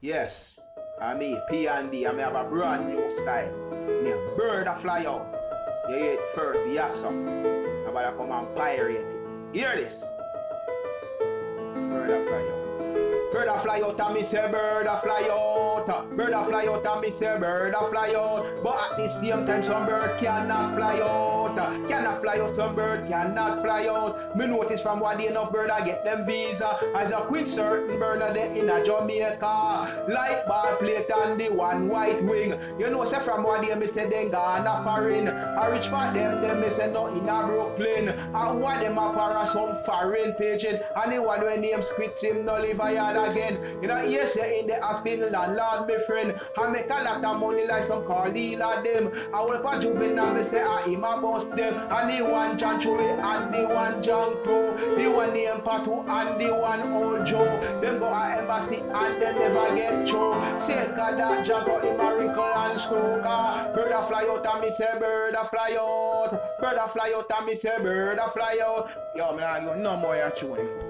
Yes, I mean P&D, I may have a brand new style. Me a bird a fly out. You hear it first, yes sir. I'm about to come and pirate it. Hear this. Bird a fly out. Bird a fly out and me say bird a fly out. Bird a fly out and me say bird a fly out. But at the same time some bird cannot fly out. Cannot fly out, some bird cannot fly out. Me notice from one day enough bird I get them visa. As a quit certain bird a day in a Jamaica. Like ball plate and the one white wing. You know say from one day me say them gone a foreign. A rich part them me say no in a Brooklyn. And one them a para some foreign pigeon. And the one when name squid him no live a yard again. You know yes you in the Finland Lord me friend. I make a lot of money like some car dealer them. I will for juvenile me say I him a bust them. And the one John Chewy and the one John Crow. The one name Patu and the one old Joe. Them go a embassy and them never get through. Say God that John go in a wrinkle and stroke. Bird a fly out and me say bird a fly out. Bird a fly out and me say bird a fly out. Yo, me nah give no more ya tune.